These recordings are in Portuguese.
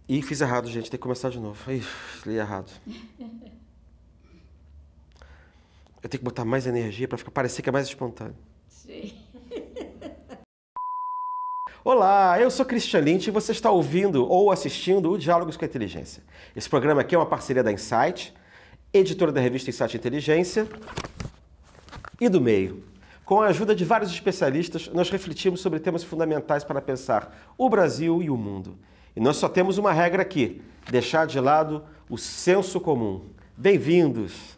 Ih, fiz errado, gente. Tem que começar de novo. Ih, li errado. Eu tenho que botar mais energia para parecer que é mais espontâneo. Sim. Olá, eu sou Christian Lynch e você está ouvindo ou assistindo o Diálogos com a Inteligência. Esse programa aqui é uma parceria da Insight, editora da revista Insight Inteligência e do Meio. Com a ajuda de vários especialistas, nós refletimos sobre temas fundamentais para pensar o Brasil e o mundo. E nós só temos uma regra aqui: deixar de lado o senso comum. Bem-vindos!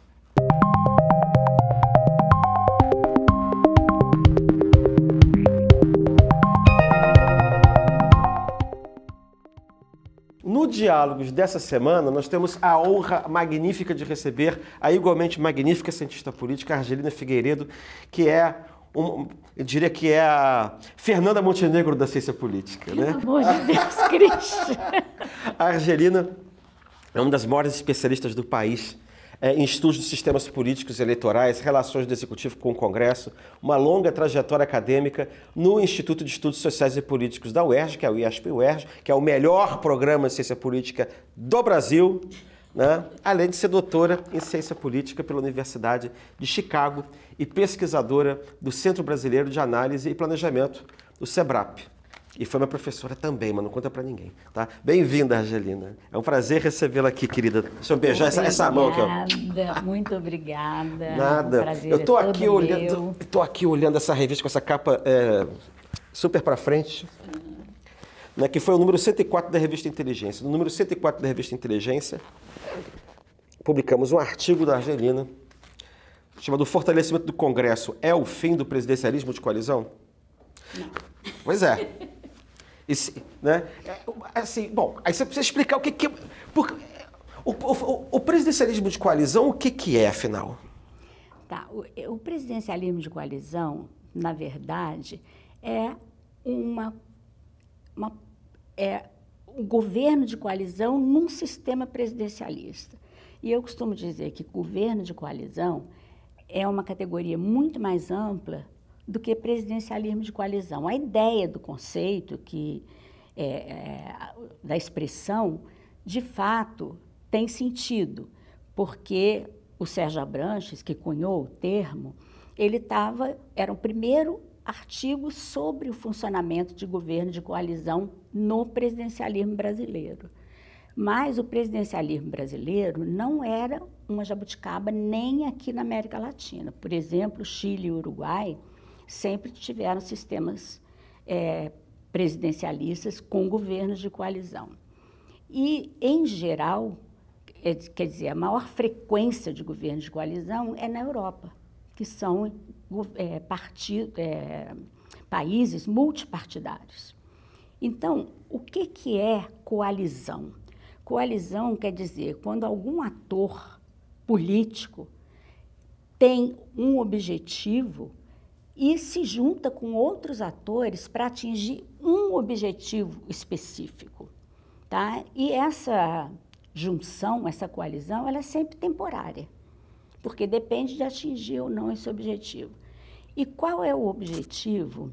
No Diálogos dessa semana, nós temos a honra magnífica de receber a igualmente magnífica cientista política Argelina Figueiredo, que é, eu diria que é a Fernanda Montenegro da ciência política, né? Pelo amor de Deus, Cristo! A Argelina é uma das maiores especialistas do país em estudos de sistemas políticos e eleitorais, relações do Executivo com o Congresso, uma longa trajetória acadêmica no Instituto de Estudos Sociais e Políticos da UERJ, que é o IESP-UERJ, que é o melhor programa de ciência política do Brasil, né? Além de ser doutora em ciência política pela Universidade de Chicago e pesquisadora do Centro Brasileiro de Análise e Planejamento, do SEBRAP. E foi minha professora também, mas não conta pra ninguém, tá? Bem-vinda, Argelina. É um prazer recebê-la aqui, querida. Deixa eu beijar essa mão aqui, ó. Obrigada, muito obrigada. Nada. Um prazer Eu tô é aqui todo olhando, meu. tô aqui olhando essa revista com essa capa super pra frente, né, que foi o número 104 da revista Inteligência. No número 104 da revista Inteligência, publicamos um artigo da Argelina chamado Fortalecimento do Congresso é o fim do presidencialismo de coalizão? Não. Pois é. Né? Assim, bom, aí você precisa explicar o que é. O presidencialismo de coalizão, o que é, afinal? Tá, o presidencialismo de coalizão, na verdade, é um governo de coalizão num sistema presidencialista. E eu costumo dizer que governo de coalizão é uma categoria muito mais ampla do que presidencialismo de coalizão. A ideia do conceito, da expressão, de fato, tem sentido, porque o Sérgio Abranches, que cunhou o termo, era o primeiro artigo sobre o funcionamento de governo de coalizão no presidencialismo brasileiro. Mas o presidencialismo brasileiro não era uma jabuticaba nem aqui na América Latina. Por exemplo, Chile e Uruguai sempre tiveram sistemas presidencialistas com governos de coalizão. E, em geral, quer dizer, a maior frequência de governos de coalizão é na Europa, que são países multipartidários. Então, o que é coalizão? Coalizão quer dizer quando algum ator político tem um objetivo e se junta com outros atores para atingir um objetivo específico, tá? E essa junção, essa coalizão, ela é sempre temporária, porque depende de atingir ou não esse objetivo. E qual é o objetivo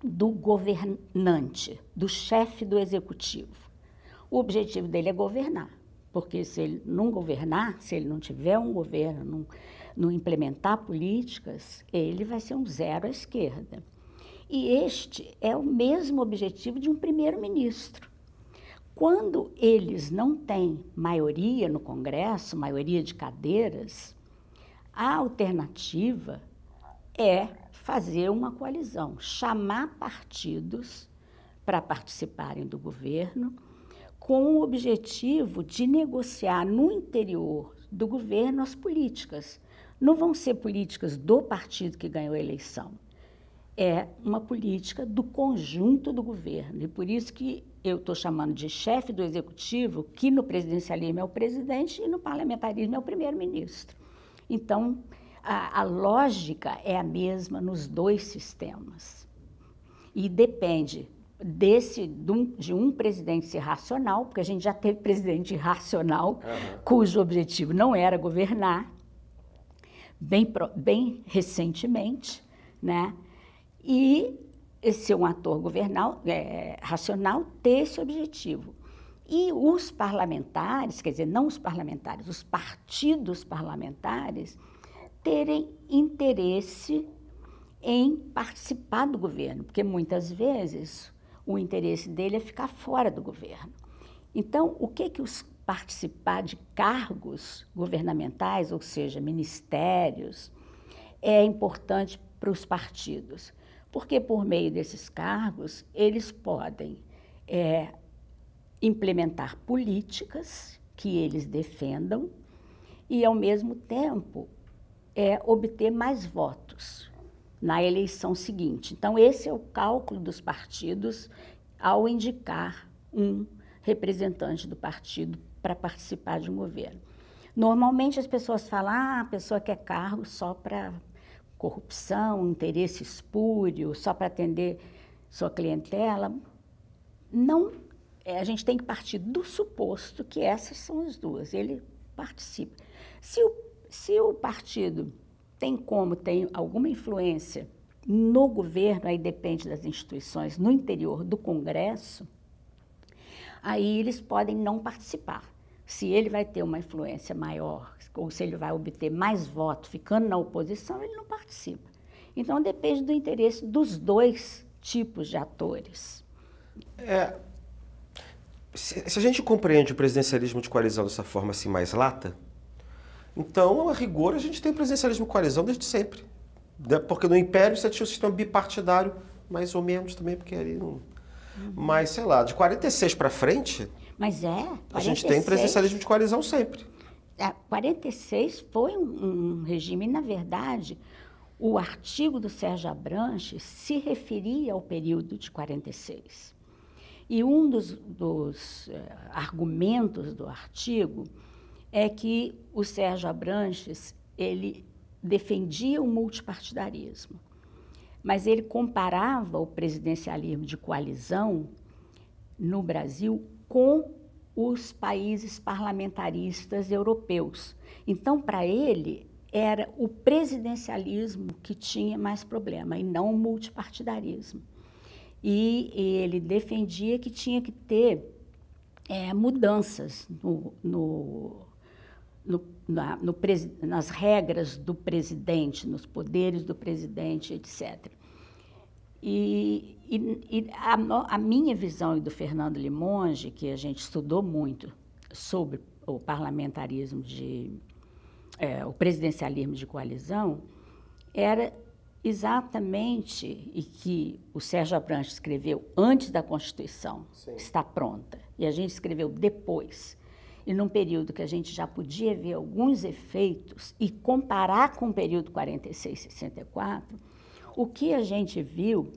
do governante, do chefe do executivo? O objetivo dele é governar, porque se ele não governar, se ele não tiver um governo, não implementar políticas, ele vai ser um zero à esquerda. E este é o mesmo objetivo de um primeiro-ministro. Quando eles não têm maioria no Congresso, maioria de cadeiras, a alternativa é fazer uma coalizão, chamar partidos para participarem do governo, com o objetivo de negociar no interior do governo as políticas. Não vão ser políticas do partido que ganhou a eleição, é uma política do conjunto do governo. E por isso que eu estou chamando de chefe do executivo, que no presidencialismo é o presidente e no parlamentarismo é o primeiro-ministro. Então, a lógica é a mesma nos dois sistemas. E depende de um presidente ser racional, porque a gente já teve presidente irracional, cujo objetivo não era governar, bem recentemente, né? E ser um ator racional, ter esse objetivo. E os parlamentares, quer dizer, não os parlamentares, os partidos parlamentares, terem interesse em participar do governo, porque muitas vezes o interesse dele é ficar fora do governo. Então, o que os participar de cargos governamentais, ou seja, ministérios, é importante para os partidos? Porque por meio desses cargos, eles podem implementar políticas que eles defendam e, ao mesmo tempo, obter mais votos na eleição seguinte. Então, esse é o cálculo dos partidos ao indicar um representante do partido para participar de um governo. Normalmente, as pessoas falam, a pessoa quer cargo só para corrupção, interesse espúrio, só para atender sua clientela. Não, a gente tem que partir do suposto que essas são as duas, ele participa. Se o partido tem alguma influência no governo, aí depende das instituições, no interior do Congresso, aí eles podem não participar. Se ele vai ter uma influência maior, ou se ele vai obter mais votos ficando na oposição, ele não participa. Então, depende do interesse dos dois tipos de atores. Se a gente compreende o presidencialismo de coalizão dessa forma assim mais lata, então, a rigor, a gente tem presidencialismo de coalizão desde sempre. Porque no Império você tinha o sistema bipartidário, mais ou menos também, porque ali não... Mas, sei lá, de 46 para frente, mas 46, a gente tem presidencialismo de coalizão sempre. 46 foi um regime, na verdade, o artigo do Sérgio Abranches se referia ao período de 46. E um dos argumentos do artigo é que o Sérgio Abranches, ele defendia o multipartidarismo, mas ele comparava o presidencialismo de coalizão no Brasil com os países parlamentaristas europeus. Então, para ele, era o presidencialismo que tinha mais problema, e não o multipartidarismo. E ele defendia que tinha que ter mudanças nas regras do presidente, nos poderes do presidente, etc. A minha visão e do Fernando Limonge, que a gente estudou muito sobre o parlamentarismo o presidencialismo de coalizão, era exatamente, e que o Sérgio Abranches escreveu antes da Constituição, sim, está pronta, e a gente escreveu depois, e num período que a gente já podia ver alguns efeitos e comparar com o período 46-64, o que a gente viu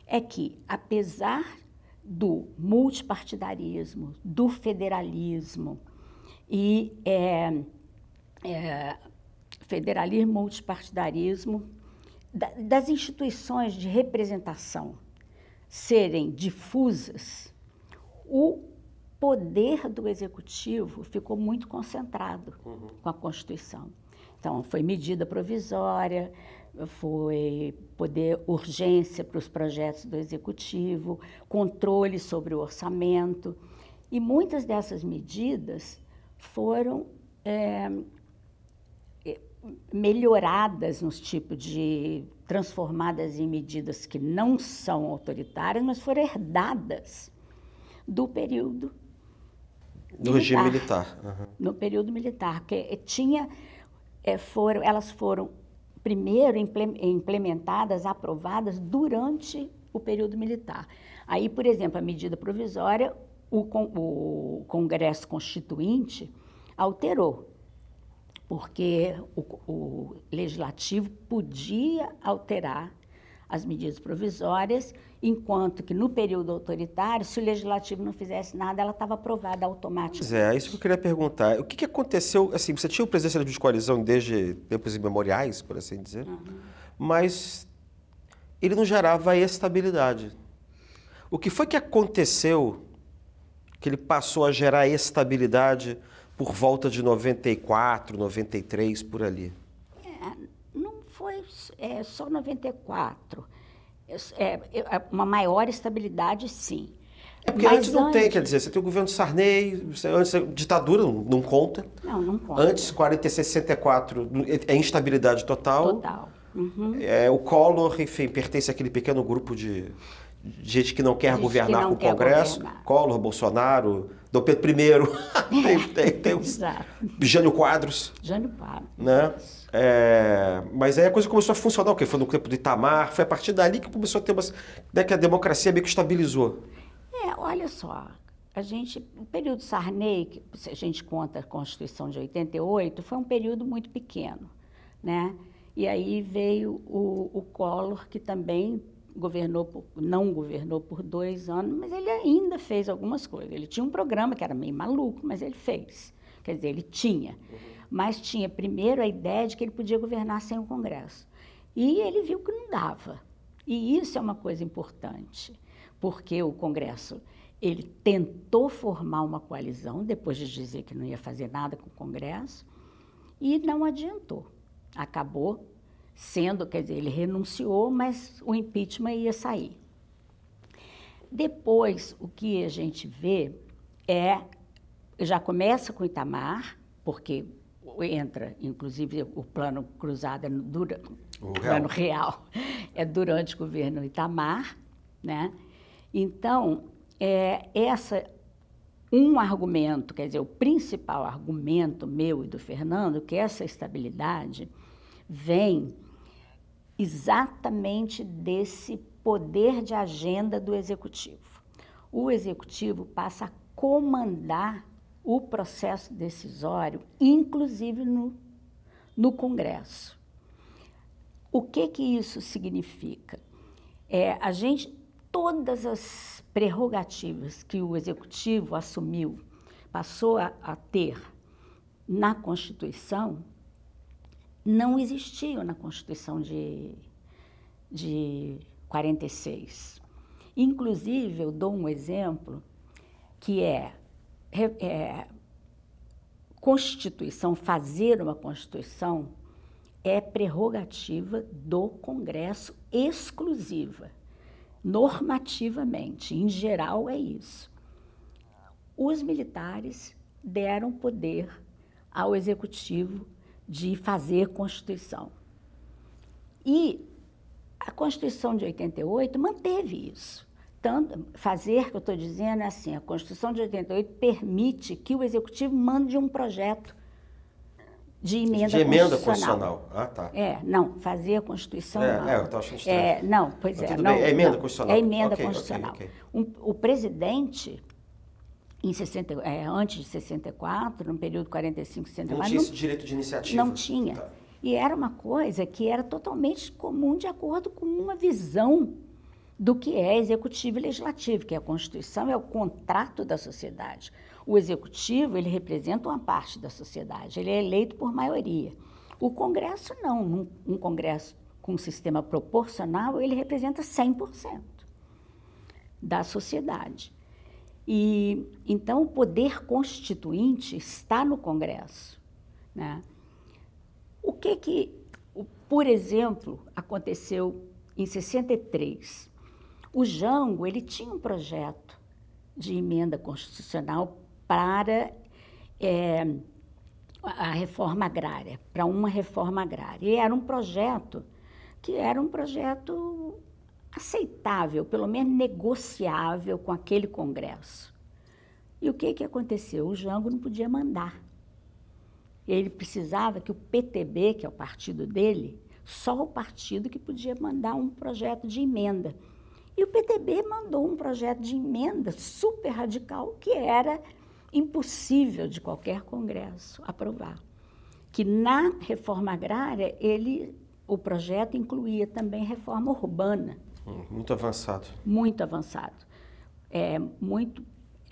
é que, apesar do multipartidarismo, do federalismo e federalismo, multipartidarismo, das instituições de representação serem difusas, o poder do executivo ficou muito concentrado com a Constituição. Então, foi medida provisória, foi poder urgência para os projetos do executivo, controle sobre o orçamento, e muitas dessas medidas foram melhoradas nos tipos de transformadas em medidas que não são autoritárias, mas foram herdadas do período do regime militar. Uhum. No período militar, que elas foram primeiro implementadas, aprovadas durante o período militar. Aí, por exemplo, a medida provisória, o Congresso Constituinte alterou, porque o Legislativo podia alterar as medidas provisórias, enquanto que no período autoritário, se o Legislativo não fizesse nada, ela estava aprovada automaticamente. É isso que eu queria perguntar. O que aconteceu, assim, você tinha o presidencialismo de coalizão desde tempos imemoriais, por assim dizer, mas ele não gerava estabilidade. O que foi que aconteceu que ele passou a gerar estabilidade por volta de 94, 93, por ali? Não foi só 94. Uma maior estabilidade, sim. É porque antes não tem, quer dizer, você tem o governo Sarney, antes a ditadura não conta. Não conta. Antes, 46, 64, é instabilidade total. Total. Uhum. O Collor, enfim, pertence àquele pequeno grupo de gente que não quer governar com o Congresso. Collor, Bolsonaro, Dom Pedro I, tem os Jânio Quadros. Jânio Quadros. Né? Mas aí a coisa começou a funcionar, o quê? Foi no tempo do Itamar, foi a partir dali que começou a ter que a democracia meio que estabilizou. Olha só, o período Sarney, que se a gente conta a Constituição de 88, foi um período muito pequeno, né? E aí veio o Collor, que também não governou por 2 anos, mas ele ainda fez algumas coisas. Ele tinha um programa que era meio maluco, mas ele fez. Quer dizer, ele tinha. Mas tinha primeiro a ideia de que ele podia governar sem o Congresso. E ele viu que não dava. E isso é uma coisa importante, porque o Congresso, ele tentou formar uma coalizão, depois de dizer que não ia fazer nada com o Congresso, e não adiantou. Acabou sendo, quer dizer, ele renunciou, mas o impeachment ia sair. Depois, o que a gente vê já começa com o Itamar, porque entra, inclusive, o plano cruzado, o plano real, é durante o governo Itamar, né? Então, um argumento, quer dizer, o principal argumento meu e do Fernando, que essa estabilidade vem exatamente desse poder de agenda do Executivo. O Executivo passa a comandar o processo decisório, inclusive no Congresso. O que isso significa? Todas as prerrogativas que o Executivo assumiu, passou a ter na Constituição, não existiam na Constituição de 46. Inclusive, eu dou um exemplo que Constituição, fazer uma Constituição é prerrogativa do Congresso exclusiva, normativamente, em geral é isso. Os militares deram poder ao Executivo de fazer Constituição. E a Constituição de 88 manteve isso. Tanto, que eu estou dizendo é assim, a Constituição de 88 permite que o Executivo mande um projeto de emenda constitucional. Ah, tá. Não, fazer a Constituição não. Eu estava achando estranho. Não, pois é. Tudo não, bem, é emenda não, constitucional. É emenda constitucional. Okay. O presidente, antes de 64, no período 45, 64... Não tinha esse direito de iniciativa. Não tinha. Tá. E era uma coisa que era totalmente comum, de acordo com uma visão do que é executivo e legislativo, que a Constituição é o contrato da sociedade. O executivo, ele representa uma parte da sociedade, ele é eleito por maioria. O Congresso não, um Congresso com um sistema proporcional, ele representa 100% da sociedade. E, então, o poder constituinte está no Congresso, né? O que, por exemplo, aconteceu em 63? O Jango, ele tinha um projeto de emenda constitucional para a reforma agrária, para uma reforma agrária. E era um projeto que era um projeto aceitável, pelo menos negociável com aquele Congresso. E o que aconteceu? O Jango não podia mandar. Ele precisava que o PTB, que é o partido dele, só o partido que podia mandar um projeto de emenda. E o PTB mandou um projeto de emenda super radical, que era impossível de qualquer Congresso aprovar. Que na reforma agrária, o projeto incluía também reforma urbana. Muito avançado. Muito avançado.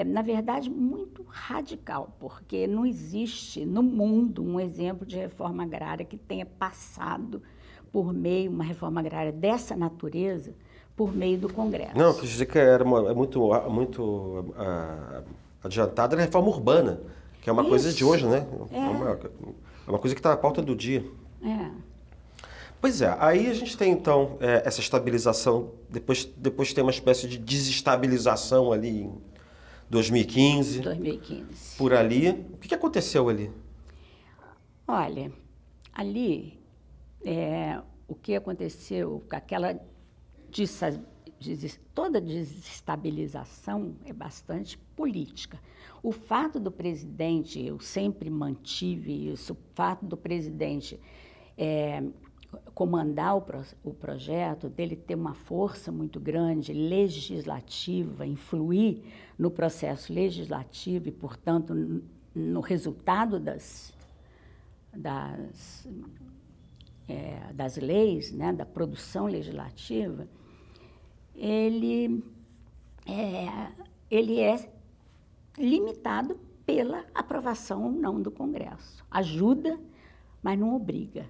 Na verdade, muito radical, porque não existe no mundo um exemplo de reforma agrária que tenha passado por meio, uma reforma agrária dessa natureza, por meio do Congresso. Não, quer dizer que era muito adiantada a reforma urbana, que é uma coisa de hoje, né? É uma coisa que está na pauta do dia. Pois é, aí a gente tem então essa estabilização, depois tem uma espécie de desestabilização ali em 2015, 2015. por ali. O que aconteceu ali? Olha, ali, o que aconteceu com aquela toda desestabilização é bastante política. O fato do presidente, eu sempre mantive isso, o fato do presidente comandar o projeto, dele ter uma força muito grande, legislativa, influir no processo legislativo e, portanto, no resultado das leis, né, da produção legislativa, ele é limitado pela aprovação ou não do Congresso. Ajuda, mas não obriga,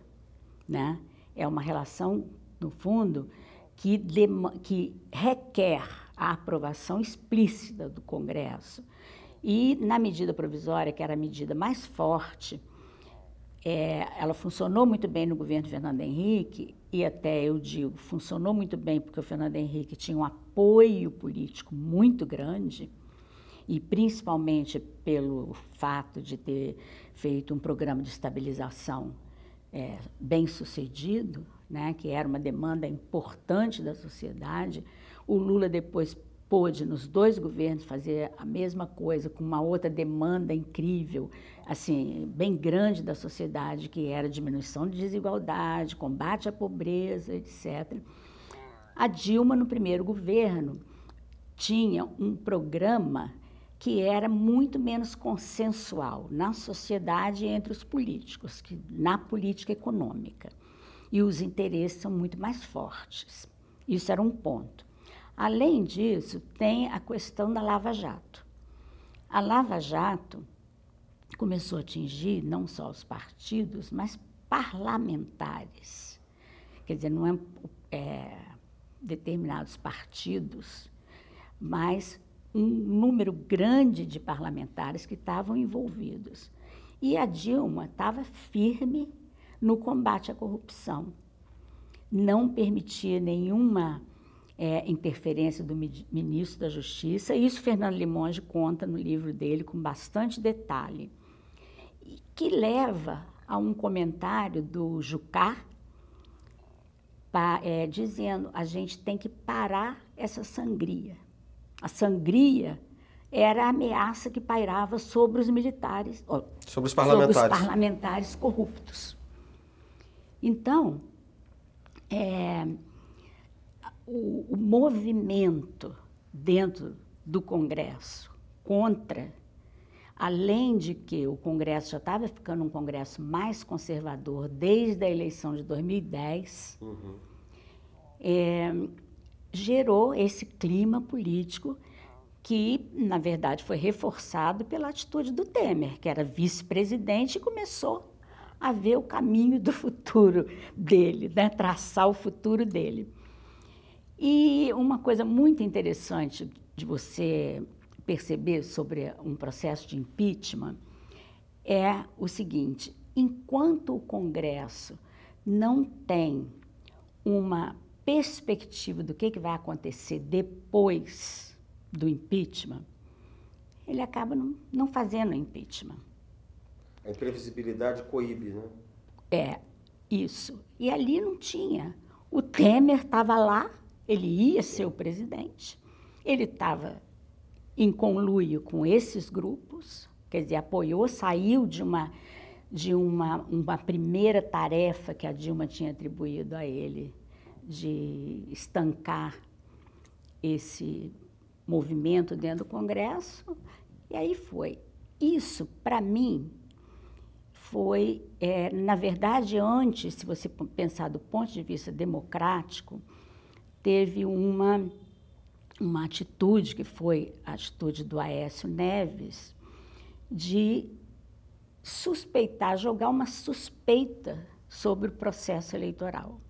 né? É uma relação, no fundo, que requer a aprovação explícita do Congresso. E, na medida provisória, que era a medida mais forte, ela funcionou muito bem no governo de Fernando Henrique, e até eu digo, funcionou muito bem porque o Fernando Henrique tinha um apoio político muito grande, e principalmente pelo fato de ter feito um programa de estabilização bem sucedido, né, que era uma demanda importante da sociedade. O Lula depois pôde, nos dois governos, fazer a mesma coisa com uma outra demanda incrível, assim, bem grande da sociedade, que era diminuição de desigualdade, combate à pobreza, etc. A Dilma, no primeiro governo, tinha um programa que era muito menos consensual na sociedade e entre os políticos, que na política econômica. E os interesses são muito mais fortes. Isso era um ponto. Além disso, tem a questão da Lava Jato. A Lava Jato começou a atingir não só os partidos, mas parlamentares. Quer dizer, não determinados partidos, mas um número grande de parlamentares que estavam envolvidos. E a Dilma estava firme no combate à corrupção. Não permitia nenhuma interferência do ministro da Justiça. Isso Fernando Limonge conta no livro dele com bastante detalhe, que leva a um comentário do Jucá dizendo: a gente tem que parar essa sangria. A sangria era a ameaça que pairava sobre os militares, sobre os parlamentares, sobre os parlamentares corruptos. Então, o movimento dentro do Congresso contra, além de que o Congresso já estava ficando um Congresso mais conservador desde a eleição de 2010, gerou esse clima político que, na verdade, foi reforçado pela atitude do Temer, que era vice-presidente e começou a ver o caminho do futuro dele, né? Traçar o futuro dele. E uma coisa muito interessante de você perceber sobre um processo de impeachment é o seguinte: enquanto o Congresso não tem uma perspectiva do que vai acontecer depois do impeachment, ele acaba não fazendo impeachment. A imprevisibilidade coíbe, né? Isso. E ali não tinha. O Temer estava lá, ele ia ser o presidente, ele estava em conluio com esses grupos, quer dizer, apoiou, saiu de uma primeira tarefa que a Dilma tinha atribuído a ele, de estancar esse movimento dentro do Congresso, e aí foi. Isso, para mim, foi, na verdade, antes, se você pensar do ponto de vista democrático, teve uma atitude, que foi a atitude do Aécio Neves, de suspeitar, jogar uma suspeita sobre o processo eleitoral.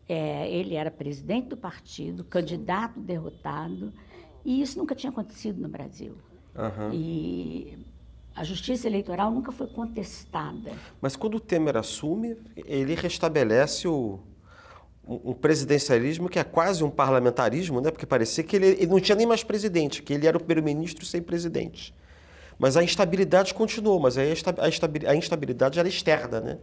Ele era presidente do partido, candidato derrotado, e isso nunca tinha acontecido no Brasil. Uhum. E a justiça eleitoral nunca foi contestada. Mas quando o Temer assume, ele restabelece um presidencialismo que é quase um parlamentarismo, né? Porque parecia que ele não tinha nem mais presidente, que ele era o primeiro-ministro sem presidente. Mas a instabilidade continuou, mas aí a instabilidade era externa, né?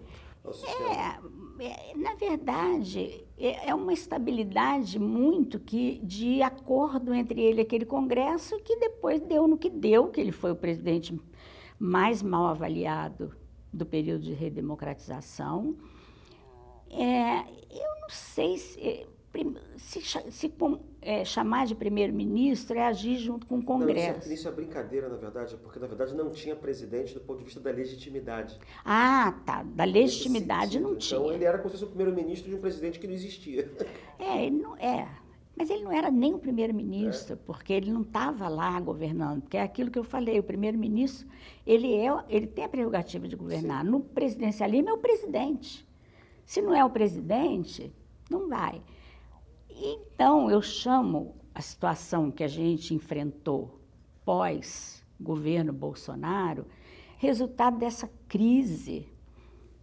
Na verdade, é uma estabilidade muito de acordo entre ele e aquele Congresso, que depois deu no que deu, que ele foi o presidente mais mal avaliado do período de redemocratização. Eu não sei se chamar de primeiro-ministro é agir junto com o Congresso. Não, isso é brincadeira, na verdade, porque, na verdade, não tinha presidente do ponto de vista da legitimidade. Ah, tá. Da legitimidade não tinha. Então, ele era como se fosse o primeiro-ministro de um presidente que não existia. Mas ele não era nem o primeiro-ministro, porque ele não estava lá governando, porque é aquilo que eu falei, o primeiro-ministro, ele tem a prerrogativa de governar. Sim. No presidencialismo é o presidente. Se não é o presidente, não vai. Então, eu chamo a situação que a gente enfrentou pós-governo Bolsonaro, resultado dessa crise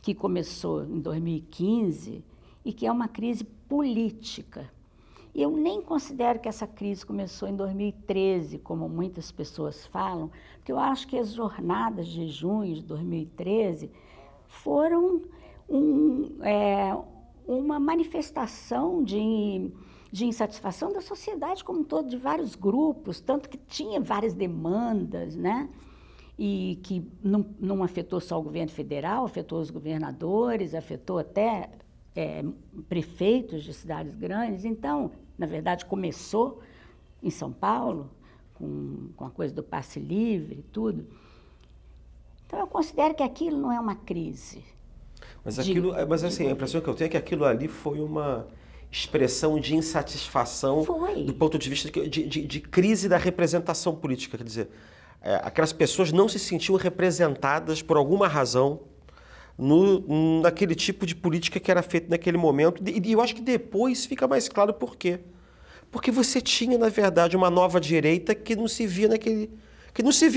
que começou em 2015 e que é uma crise política. E eu nem considero que essa crise começou em 2013, como muitas pessoas falam, porque eu acho que as jornadas de junho de 2013 foram uma manifestação de insatisfação da sociedade como um todo, de vários grupos, tanto que tinha várias demandas, né? E que não afetou só o governo federal, afetou os governadores, afetou até prefeitos de cidades grandes. Então, na verdade, começou em São Paulo, com a coisa do passe livre e tudo. Então, eu considero que aquilo não é uma crise. Mas assim, a impressão que eu tenho é que aquilo ali foi uma expressão de insatisfação do ponto de vista de crise da representação política. Quer dizer, aquelas pessoas não se sentiam representadas por alguma razão naquele tipo de política que era feito naquele momento. E eu acho que depois fica mais claro por quê. Porque você tinha, na verdade, uma nova direita que não se via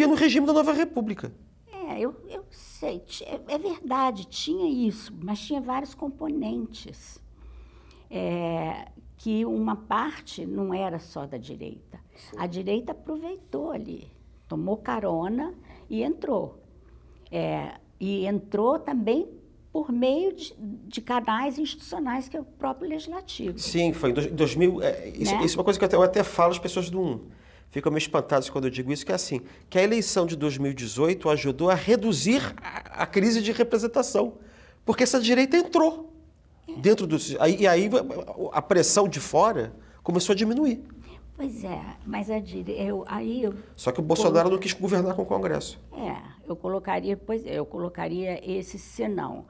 no regime da Nova República. Eu sei, é verdade, tinha isso, mas tinha vários componentes. Que uma parte não era só da direita. Sim. A direita aproveitou ali, tomou carona e entrou. E entrou também por meio de canais institucionais, que é o próprio Legislativo. Sim, foi em 2000. Isso é uma coisa que eu até falo, as pessoas ficam meio espantadas quando eu digo isso, que é assim, que a eleição de 2018 ajudou a reduzir a crise de representação, porque essa direita entrou dentro dos... E aí a pressão de fora começou a diminuir. Pois mas Só que o Bolsonaro não quis governar com o Congresso. Eu colocaria esse senão.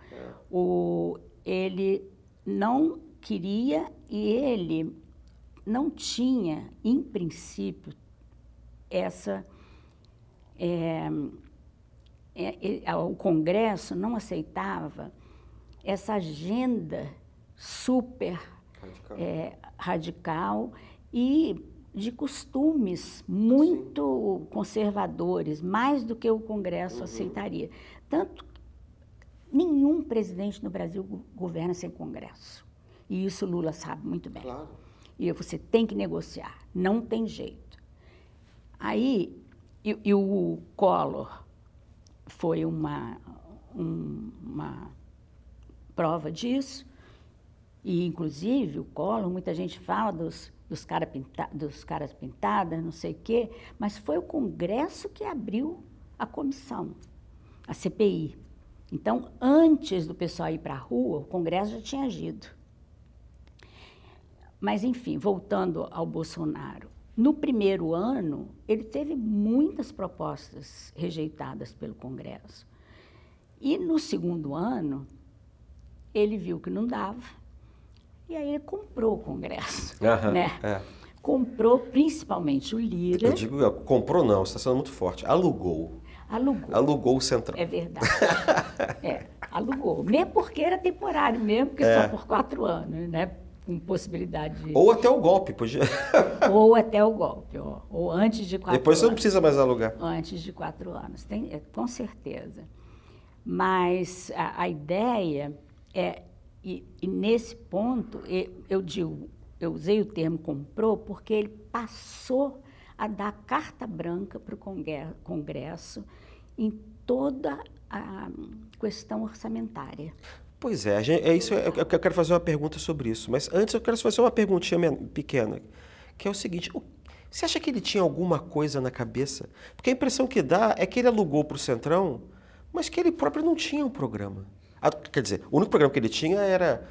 Ele não queria e ele não tinha, em princípio, o Congresso não aceitava essa agenda super radical e de costumes muito conservadores, mais do que o Congresso aceitaria. Tanto nenhum presidente no Brasil governa sem Congresso. E isso Lula sabe muito bem. Claro. E você tem que negociar, não tem jeito. Aí, e o Collor foi uma prova disso, e inclusive o Collor, muita gente fala dos caras pintadas, não sei o quê, mas foi o Congresso que abriu a comissão, a CPI. Então, antes do pessoal ir para a rua, o Congresso já tinha agido. Mas, enfim, voltando ao Bolsonaro, no primeiro ano, ele teve muitas propostas rejeitadas pelo Congresso. E no segundo ano, ele viu que não dava, e aí ele comprou o Congresso. Né? Comprou principalmente o Lira. Eu digo, comprou não, está sendo muito forte, alugou. Alugou o Centrão. É verdade. Alugou. Mesmo porque era temporário mesmo, porque só por 4 anos, né? com possibilidade de... Ou até o golpe, podia. Ou até o golpe, ou antes de 4 anos. Depois você não precisa mais alugar. Antes de 4 anos, com certeza. Mas a ideia é, e nesse ponto, eu digo, eu usei o termo comprou porque ele passou a dar carta branca para o Congresso em toda a questão orçamentária. Pois é, eu quero fazer uma pergunta sobre isso, mas antes eu quero fazer uma perguntinha pequena, que é o seguinte, você acha que ele tinha alguma coisa na cabeça? Porque a impressão que dá é que ele alugou para o Centrão, mas que ele próprio não tinha um programa. Quer dizer, o único programa que ele tinha era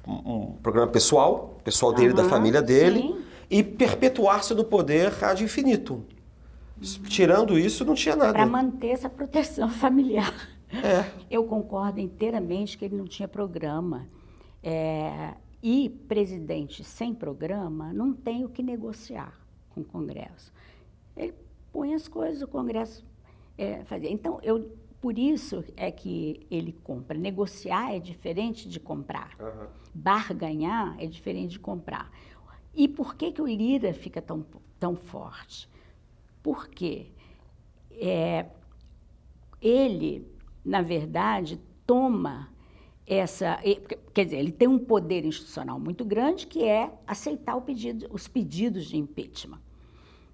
um programa pessoal dele, da família dele, sim, e perpetuar-se no poder ad infinitum. Tirando isso, não tinha nada. Para manter essa proteção familiar. Eu concordo inteiramente que ele não tinha programa. E presidente sem programa não tem o que negociar com o Congresso. Ele põe as coisas, o Congresso fazia. Então, por isso é que ele compra. Negociar é diferente de comprar. Uhum. Barganhar é diferente de comprar. E por que o Lira fica tão forte? Porque ele, na verdade, toma quer dizer, ele tem um poder institucional muito grande, que é aceitar os pedidos de impeachment.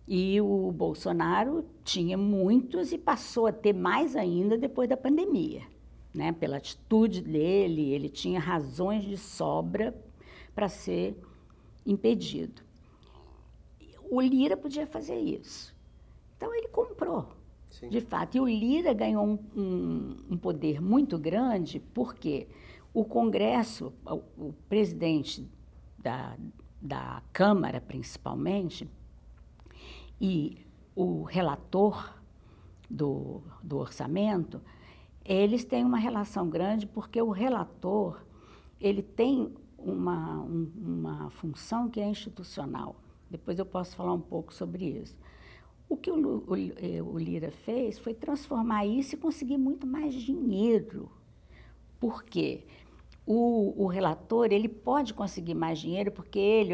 E o Bolsonaro tinha muitos e passou a ter mais ainda depois da pandemia, né? Pela atitude dele, ele tinha razões de sobra para ser impedido. O Lira podia fazer isso. Então, ele comprou, sim, de fato. E o Lira ganhou um poder muito grande, porque o Congresso, o presidente da Câmara, principalmente, e o relator do orçamento, eles têm uma relação grande, porque o relator ele tem uma função que é institucional. Depois eu posso falar um pouco sobre isso. O que o Lira fez foi transformar isso e conseguir muito mais dinheiro. Por quê? O relator ele pode conseguir mais dinheiro porque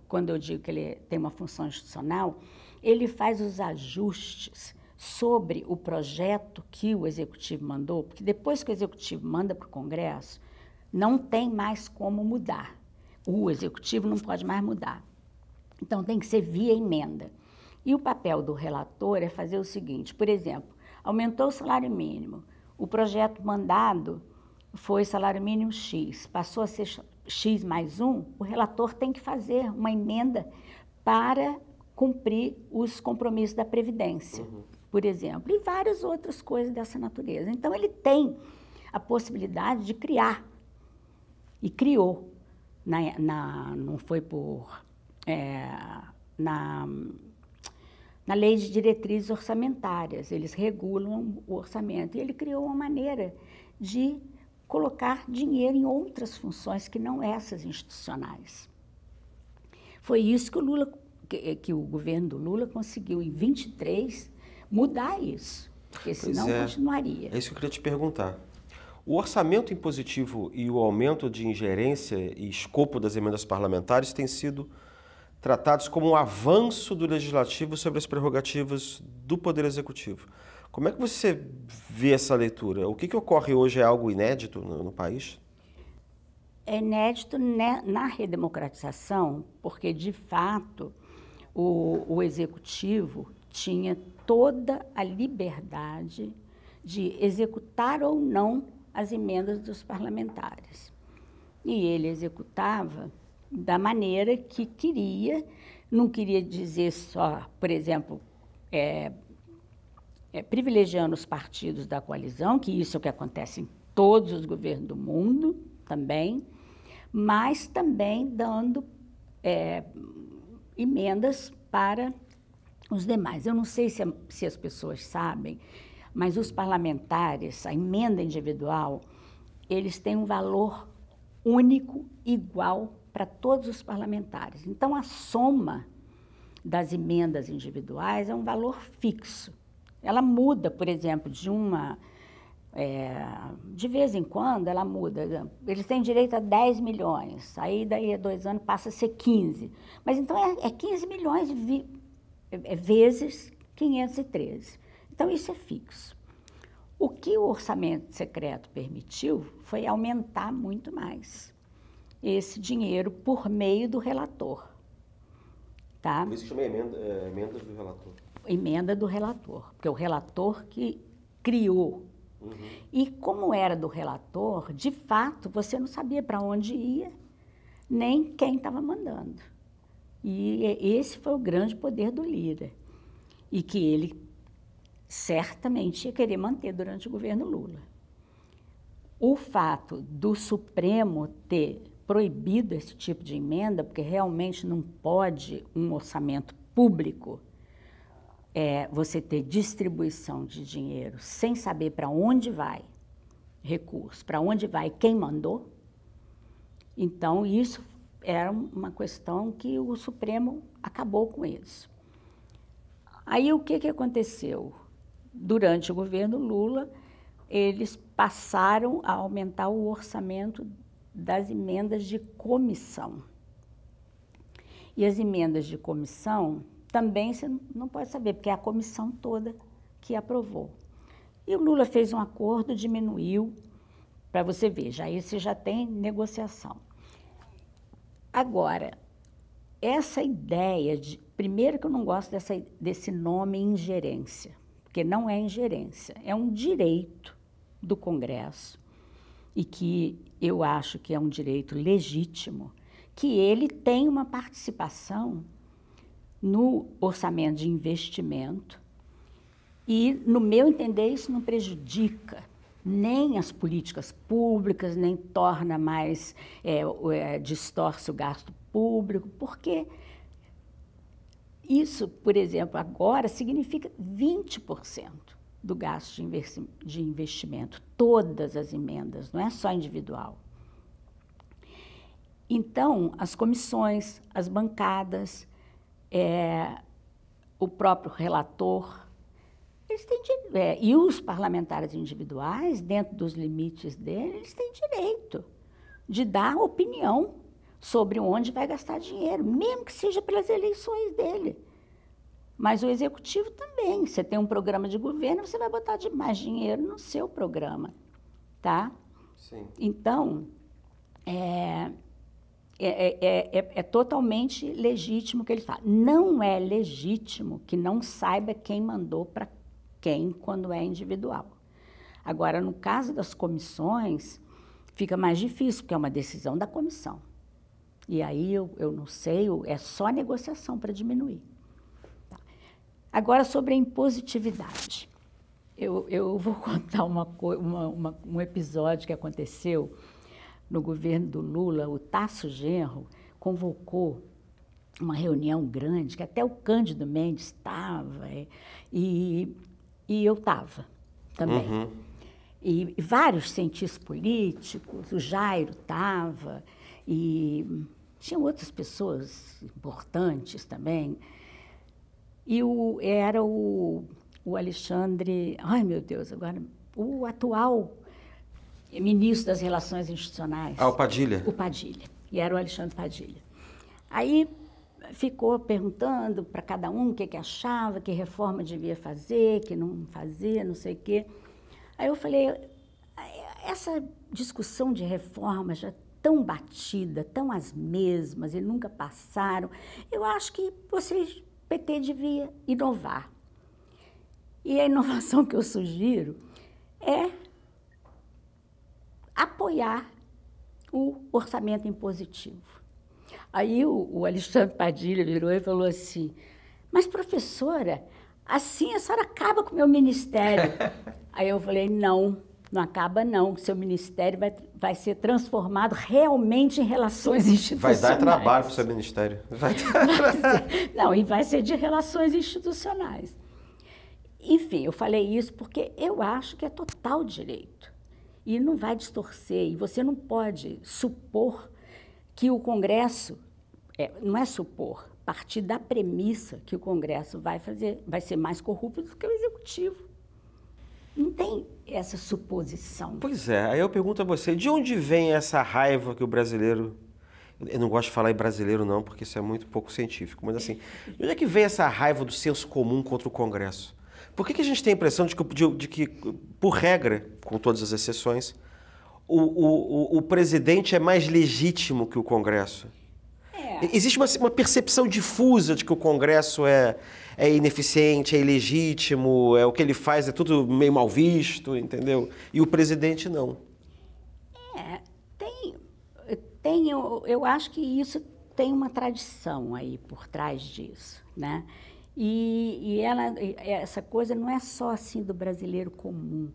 quando eu digo que ele tem uma função institucional, ele faz os ajustes sobre o projeto que o Executivo mandou, porque depois que o Executivo manda para o Congresso, não tem mais como mudar. O Executivo não pode mais mudar. Então, tem que ser via emenda. E o papel do relator é fazer o seguinte, por exemplo, aumentou o salário mínimo, o projeto mandado foi salário mínimo X, passou a ser X mais 1, o relator tem que fazer uma emenda para cumprir os compromissos da Previdência, por exemplo, e várias outras coisas dessa natureza. Então, ele tem a possibilidade de criar, e criou, não foi na Lei de Diretrizes Orçamentárias, eles regulam o orçamento, e ele criou uma maneira de colocar dinheiro em outras funções que não essas institucionais. Foi isso que o governo do Lula conseguiu, em 23, mudar isso, porque senão continuaria. É isso que eu queria te perguntar. O orçamento impositivo e o aumento de ingerência e escopo das emendas parlamentares têm sido tratados como um avanço do Legislativo sobre as prerrogativas do Poder Executivo. Como é que você vê essa leitura? O que ocorre hoje é algo inédito no país? É inédito na redemocratização, porque, de fato, o Executivo tinha toda a liberdade de executar ou não as emendas dos parlamentares. E ele executava da maneira que queria, não queria dizer só, por exemplo, privilegiando os partidos da coalizão, que isso é o que acontece em todos os governos do mundo também, mas também dando emendas para os demais. Eu não sei se as pessoas sabem, mas os parlamentares, a emenda individual, eles têm um valor único, igual para todos os parlamentares. Então, a soma das emendas individuais é um valor fixo. Ela muda, por exemplo, de uma De vez em quando ela muda. Eles têm direito a 10 milhões, aí daí a 2 anos passa a ser 15. Mas então é 15 milhões vezes 513. Então isso é fixo. O que o orçamento secreto permitiu foi aumentar muito mais esse dinheiro por meio do relator. Tá? Por isso que chama emendas do relator. Emenda do relator, porque é o relator que criou. E como era do relator, de fato, você não sabia para onde ia, nem quem estava mandando. E esse foi o grande poder do Lira, e que ele certamente ia querer manter durante o governo Lula. O fato do Supremo ter proibido esse tipo de emenda, porque realmente não pode um orçamento público você ter distribuição de dinheiro sem saber para onde vai recurso, para onde vai quem mandou. Então, isso era uma questão que o Supremo acabou com isso. Aí, o que aconteceu? Durante o governo Lula, eles passaram a aumentar o orçamento das emendas de comissão. E as emendas de comissão também você não pode saber, porque é a comissão toda que aprovou. E o Lula fez um acordo, diminuiu, para você ver, aí você já tem negociação. Agora, essa ideia de... Primeiro que eu não gosto desse nome ingerência, porque não é ingerência, é um direito do Congresso, e que eu acho que é um direito legítimo, que ele tem uma participação no orçamento de investimento e, no meu entender, isso não prejudica nem as políticas públicas, nem torna mais, distorce o gasto público, porque isso, por exemplo, agora significa 20% do gasto de investimento, todas as emendas, não é só individual. Então, as comissões, as bancadas, o próprio relator, eles têm e os parlamentares individuais, dentro dos limites deles, eles têm direito de dar opinião sobre onde vai gastar dinheiro, mesmo que seja pelas eleições dele. Mas o executivo também. Você tem um programa de governo, você vai botar mais dinheiro no seu programa, tá? Sim. Então, é totalmente legítimo o que ele fala. Não é legítimo que não saiba quem mandou para quem quando é individual. Agora, no caso das comissões, fica mais difícil, porque é uma decisão da comissão. E aí, eu não sei, é só negociação para diminuir. Tá. Agora, sobre a impositividade. Eu vou contar um episódio que aconteceu no governo do Lula. O Tasso Genro convocou uma reunião grande, que até o Cândido Mendes estava, e eu estava também. Uhum. E vários cientistas políticos, o Jairo estava, e tinham outras pessoas importantes também. E era o Alexandre, ai meu Deus, agora, o atual ministro das Relações Institucionais. Ah, o Padilha. O Padilha, e era o Alexandre Padilha. Aí ficou perguntando para cada um o que achava, que reforma devia fazer, que não fazia, não sei o quê. Aí eu falei, essa discussão de reforma já tão batida, tão as mesmas, e nunca passaram, eu acho que vocês, PT, devia inovar. E a inovação que eu sugiro é apoiar o orçamento impositivo. Aí o Alexandre Padilha virou e falou assim, mas professora, assim a senhora acaba com o meu ministério. Aí eu falei, não acaba não, seu ministério vai ser transformado realmente em relações institucionais. Vai dar trabalho para o seu ministério. E vai ser de relações institucionais. Enfim, eu falei isso porque eu acho que é total direito. E não vai distorcer, e você não pode supor que o Congresso, não é supor, partir da premissa que o Congresso vai ser mais corrupto do que o Executivo. Não tem, essa suposição. Pois é, aí eu pergunto a você, de onde vem essa raiva que o brasileiro... Eu não gosto de falar em brasileiro não, porque isso é muito pouco científico, mas assim, de onde é que vem essa raiva do senso comum contra o Congresso? Por que a gente tem a impressão de que, por regra, com todas as exceções, o presidente é mais legítimo que o Congresso? Existe uma percepção difusa de que o Congresso é ineficiente, é ilegítimo, o que ele faz é tudo meio mal visto, entendeu? E o presidente não. Eu acho que isso tem uma tradição aí por trás disso, né? E essa coisa não é só assim do brasileiro comum.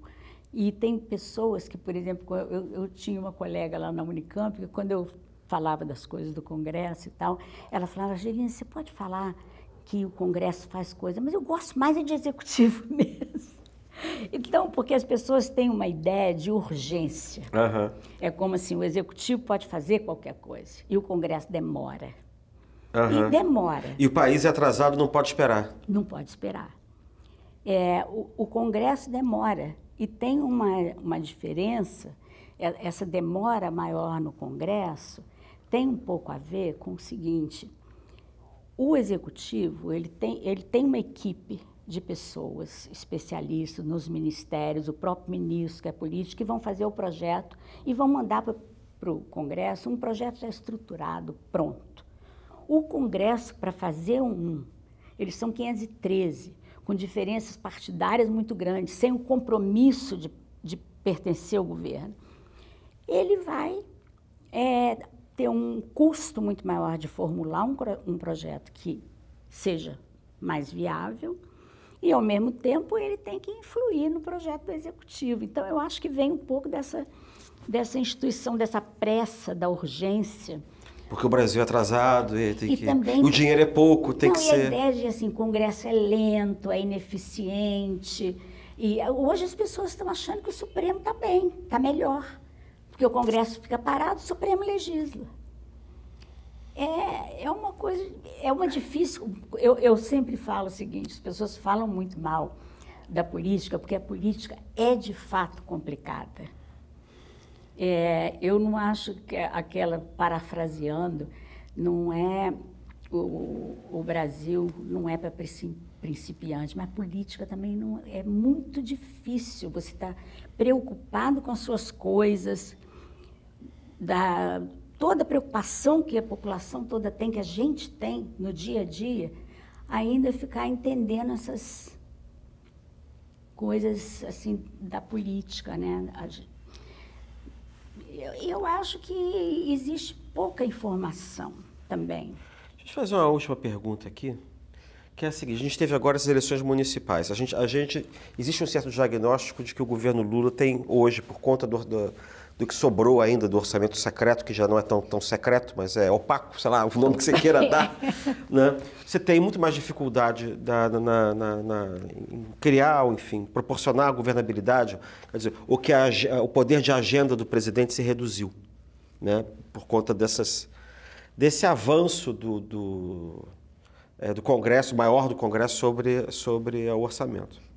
E tem pessoas que, por exemplo, eu tinha uma colega lá na Unicamp, que quando eu falava das coisas do Congresso e tal, ela falava, Angelina, você pode falar que o Congresso faz coisa, mas eu gosto mais de executivo mesmo. Então, porque as pessoas têm uma ideia de urgência. Uhum. É como assim, o executivo pode fazer qualquer coisa e o Congresso demora. Uhum. E demora. E o país é atrasado, não pode esperar. Não pode esperar. O Congresso demora e tem uma diferença, essa demora maior no Congresso tem um pouco a ver com o seguinte, o executivo ele tem uma equipe de pessoas, especialistas nos ministérios, o próprio ministro que é político, que vão fazer o projeto e vão mandar para o Congresso um projeto já estruturado, pronto. O Congresso, para fazer eles são 513, com diferenças partidárias muito grandes, sem o compromisso de pertencer ao governo. Ele vai ter um custo muito maior de formular um projeto que seja mais viável, e, ao mesmo tempo, ele tem que influir no projeto do executivo. Então, eu acho que vem um pouco dessa instituição, dessa pressa, da urgência. Porque o Brasil é atrasado também, o dinheiro é pouco, tem que ser... a ideia de, assim, o Congresso é lento, é ineficiente. E hoje as pessoas estão achando que o Supremo está bem, está melhor. Porque o Congresso fica parado, o Supremo legisla. É uma coisa, difícil. Eu sempre falo o seguinte, as pessoas falam muito mal da política, porque a política é de fato complicada. Eu não acho que aquela, parafraseando, não é o Brasil não é para principiante, mas a política também não é muito difícil. Você está preocupado com as suas coisas, toda a preocupação que a população toda tem, que a gente tem no dia a dia, ainda ficar entendendo essas coisas assim da política, né? Eu acho que existe pouca informação também. Deixa eu fazer uma última pergunta aqui, que é a seguinte: a gente teve agora as eleições municipais. Existe um certo diagnóstico de que o governo Lula tem hoje, por conta do que sobrou ainda do orçamento secreto, que já não é tão secreto, mas é opaco, sei lá, o nome que você queira dar, né? Você tem muito mais dificuldade em criar, ou, enfim, proporcionar a governabilidade, quer dizer, o poder de agenda do presidente se reduziu, né? Por conta desse avanço do Congresso, maior do Congresso sobre o orçamento.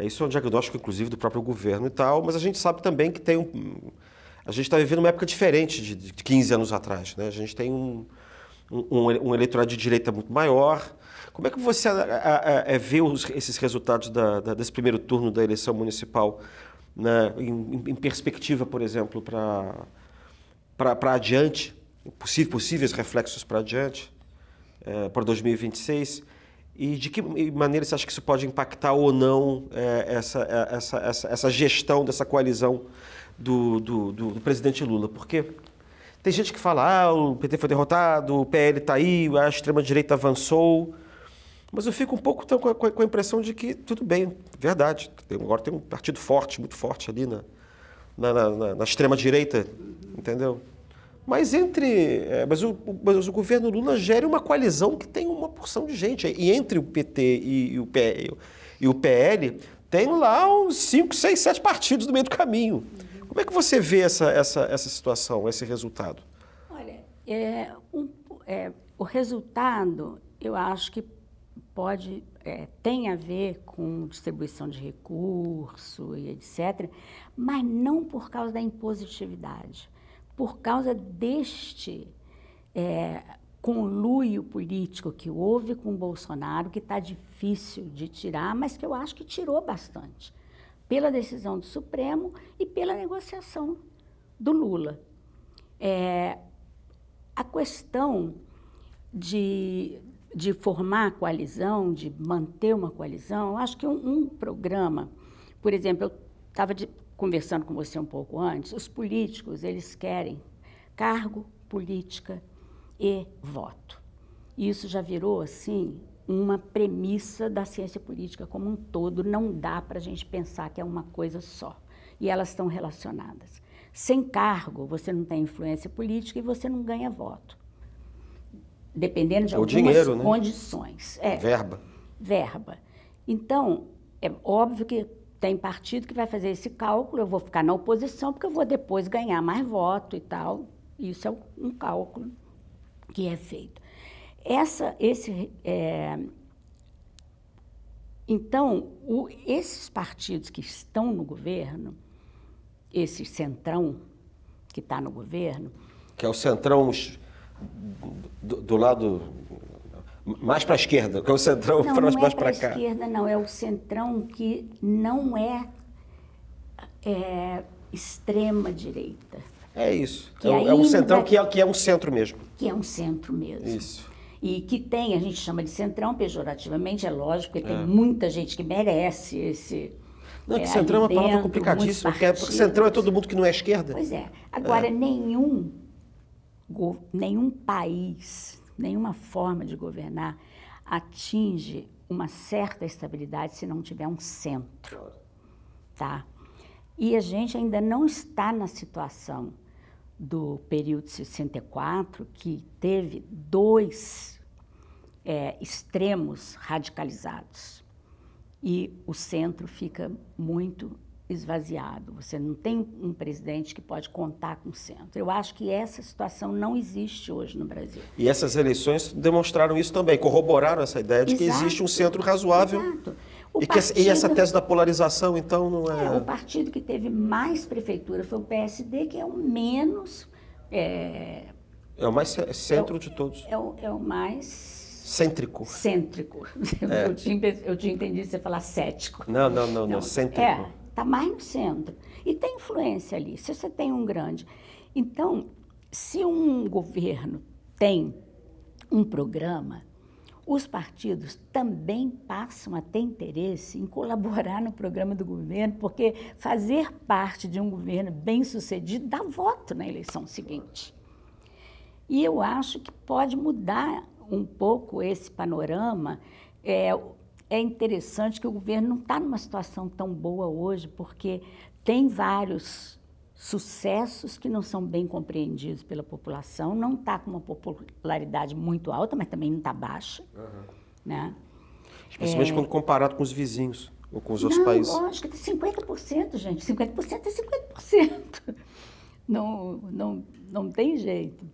Isso é um diagnóstico, inclusive, do próprio governo e tal, mas a gente sabe também que a gente está vivendo uma época diferente de 15 anos atrás, né? A gente tem um eleitorado de direita muito maior. Como é que você vê esses resultados desse primeiro turno da eleição municipal, né, em perspectiva, por exemplo, para adiante, possíveis reflexos para adiante, para 2026? E de que maneira você acha que isso pode impactar ou não essa gestão dessa coalizão do presidente Lula? Porque tem gente que fala, o PT foi derrotado, o PL está aí, a extrema-direita avançou, mas eu fico um pouco com a impressão de que, tudo bem, verdade, agora tem um partido forte, muito forte ali na extrema-direita, entendeu? Mas mas o governo Lula gera uma coalizão que tem uma porção de gente. E entre o PT e o PL, tem lá uns 5, 6, 7 partidos no meio do caminho. Como é que você vê essa situação, esse resultado? Olha, o resultado, eu acho que tem a ver com distribuição de recurso e etc., mas não por causa da impositividade, por causa deste conluio político que houve com o Bolsonaro, que está difícil de tirar, mas que eu acho que tirou bastante, pela decisão do Supremo e pela negociação do Lula. A questão de formar a coalizão, de manter uma coalizão, eu acho que um programa, por exemplo, eu estava conversando com você um pouco antes, os políticos, eles querem cargo, política e voto. Isso já virou, assim, uma premissa da ciência política como um todo, não dá para a gente pensar que é uma coisa só, e elas estão relacionadas. Sem cargo, você não tem influência política e você não ganha voto. Dependendo de algumas dinheiro, né? Condições. Verba. Verba. Então, é óbvio que tem partido que vai fazer esse cálculo, eu vou ficar na oposição porque eu vou depois ganhar mais voto e tal. Isso é um cálculo que é feito. Então, esses partidos que estão no governo, esse centrão que está no governo... Que é o centrão do lado mais para a esquerda, que é o centrão mais para cá. Não é para a esquerda, não. É o centrão que não é extrema-direita. É isso. É um centrão que é um centro mesmo. Que é um centro mesmo. Isso. E que tem, a gente chama de centrão pejorativamente, é lógico, porque tem muita gente que merece esse... Não, que centrão é uma palavra complicadíssima, porque centrão é todo mundo que não é esquerda. Pois é. Agora, nenhum país, nenhuma forma de governar atinge uma certa estabilidade se não tiver um centro, tá? E a gente ainda não está na situação do período de 64, que teve dois extremos radicalizados. E o centro fica muito esvaziado. Você não tem um presidente que pode contar com o centro. Eu acho que essa situação não existe hoje no Brasil. E essas eleições demonstraram isso também, corroboraram essa ideia de que existe um centro razoável. Exato. E essa tese da polarização, então, não é... O partido que teve mais prefeitura foi o PSD, que é o menos... É o mais centro de todos. É o mais... Cêntrico. Cêntrico. Eu tinha entendido você falar cético. Não, cêntrico. Está mais no centro. E tem influência ali, se você tem um grande. Então, se um governo tem um programa, os partidos também passam a ter interesse em colaborar no programa do governo, porque fazer parte de um governo bem-sucedido dá voto na eleição seguinte. E eu acho que pode mudar um pouco esse panorama. É interessante que o governo não está numa situação tão boa hoje, porque tem vários sucessos que não são bem compreendidos pela população, não está com uma popularidade muito alta, mas também não está baixa. Né? Especialmente quando comparado com os vizinhos ou com os outros países. Lógico, 50%, gente. 50% é 50%. Não tem jeito.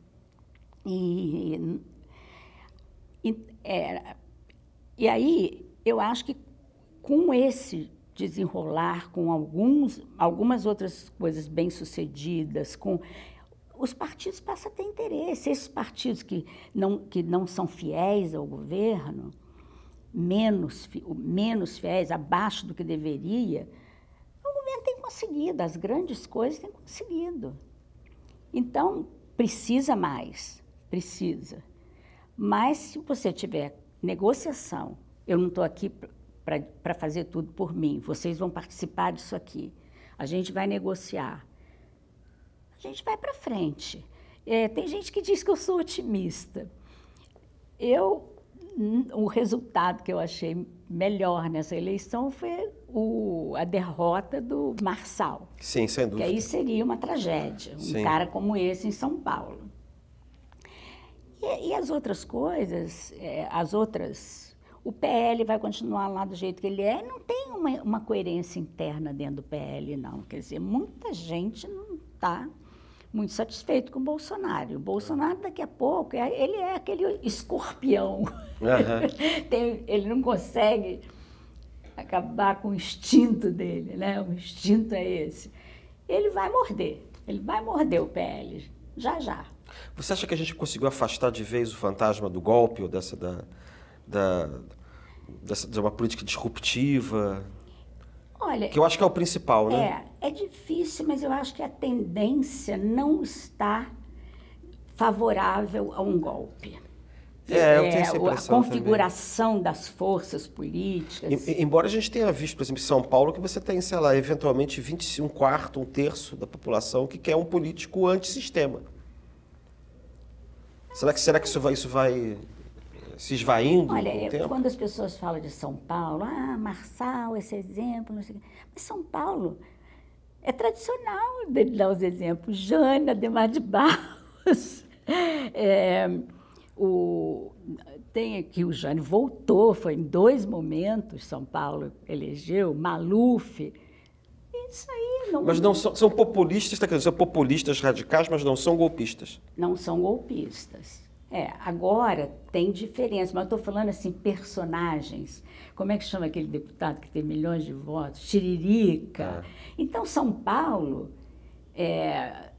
E aí, eu acho que com esse desenrolar, com algumas outras coisas bem-sucedidas, os partidos passam a ter interesse. Esses partidos que não são fiéis ao governo, menos fiéis, abaixo do que deveria, o governo tem conseguido, as grandes coisas tem conseguido. Então, precisa mais, precisa. Mas se você tiver negociação, eu não estou aqui para fazer tudo por mim, vocês vão participar disso aqui, a gente vai negociar, a gente vai para frente. Tem gente que diz que eu sou otimista. O resultado que eu achei melhor nessa eleição foi a derrota do Marçal. Sim, sem dúvida. Que aí seria uma tragédia, um cara como esse em São Paulo. E as outras coisas, o PL vai continuar lá do jeito que ele é, não tem uma coerência interna dentro do PL, não. Quer dizer, muita gente não está muito satisfeito com o Bolsonaro. O Bolsonaro, daqui a pouco, ele é aquele escorpião. Ele não consegue acabar com o instinto dele, né? O instinto é esse. Ele vai morder o PL, já já. Você acha que a gente conseguiu afastar de vez o fantasma do golpe, ou de uma política disruptiva? Olha, que eu acho que é o principal, né? É difícil, mas eu acho que a tendência não está favorável a um golpe. Eu tenho essa impressão a configuração também das forças políticas. Embora a gente tenha visto, por exemplo, em São Paulo, que você tem, sei lá, eventualmente 25, um quarto, um terço da população que quer um político antissistema. Será que isso vai se esvaindo com o tempo? Quando as pessoas falam de São Paulo, Marçal, esse exemplo, não sei o quê. Mas São Paulo é tradicional dele dar os exemplos. Jânio, Adhemar de Barros. Tem aqui o Jânio voltou, foi em 2 momentos, São Paulo elegeu, Maluf. Isso aí não... Mas não são populistas, são populistas radicais, mas não são golpistas. Não são golpistas. Agora tem diferença, mas eu estou falando assim, personagens. Como é que chama aquele deputado que tem milhões de votos? Tiririca. Então, São Paulo é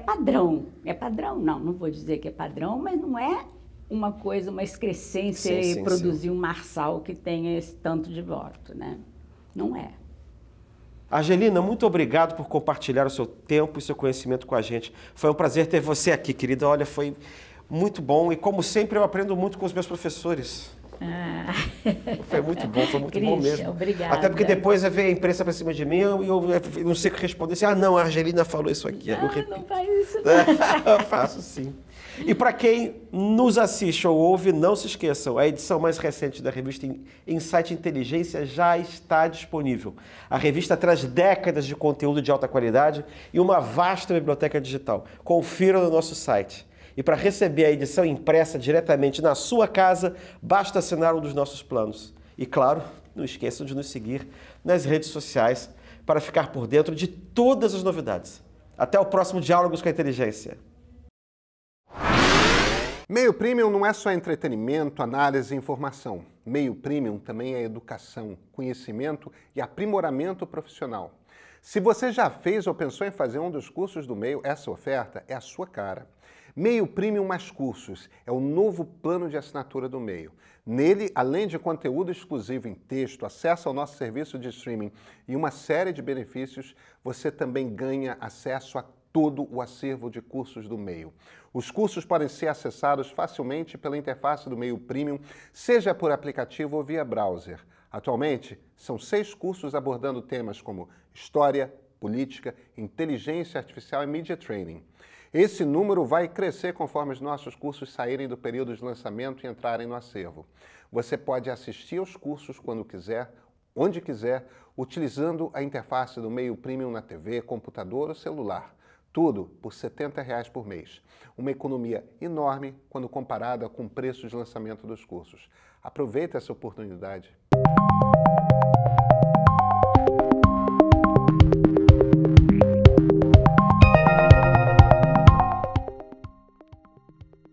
padrão. É padrão, não vou dizer que é padrão, mas não é uma excrescência e produzir um Marçal que tenha esse tanto de voto, né? Não é. Argelina, muito obrigado por compartilhar o seu tempo e seu conhecimento com a gente. Foi um prazer ter você aqui, querida. Olha, foi muito bom e, como sempre, eu aprendo muito com os meus professores. Foi muito bom mesmo. Obrigada. Até porque depois veio a imprensa para cima de mim e eu não sei o que responder. Não, a Argelina falou isso aqui. Não faz isso não. Eu faço sim. E para quem nos assiste ou ouve, não se esqueçam, a edição mais recente da revista Insight Inteligência já está disponível. A revista traz décadas de conteúdo de alta qualidade e uma vasta biblioteca digital. Confiram no nosso site. E para receber a edição impressa diretamente na sua casa, basta assinar um dos nossos planos. E claro, não esqueçam de nos seguir nas redes sociais para ficar por dentro de todas as novidades. Até o próximo Diálogos com a Inteligência. Meio Premium não é só entretenimento, análise e informação. Meio Premium também é educação, conhecimento e aprimoramento profissional. Se você já fez ou pensou em fazer um dos cursos do Meio, essa oferta é a sua cara. Meio Premium mais cursos é o novo plano de assinatura do Meio. Nele, além de conteúdo exclusivo em texto, acesso ao nosso serviço de streaming e uma série de benefícios, você também ganha acesso a todo o acervo de cursos do Meio. Os cursos podem ser acessados facilmente pela interface do Meio Premium, seja por aplicativo ou via browser. Atualmente, são 6 cursos abordando temas como História, Política, Inteligência Artificial e Media Training. Esse número vai crescer conforme os nossos cursos saírem do período de lançamento e entrarem no acervo. Você pode assistir aos cursos quando quiser, onde quiser, utilizando a interface do Meio Premium na TV, computador ou celular. Tudo por R$ 70 por mês. Uma economia enorme quando comparada com o preço de lançamento dos cursos. Aproveite essa oportunidade.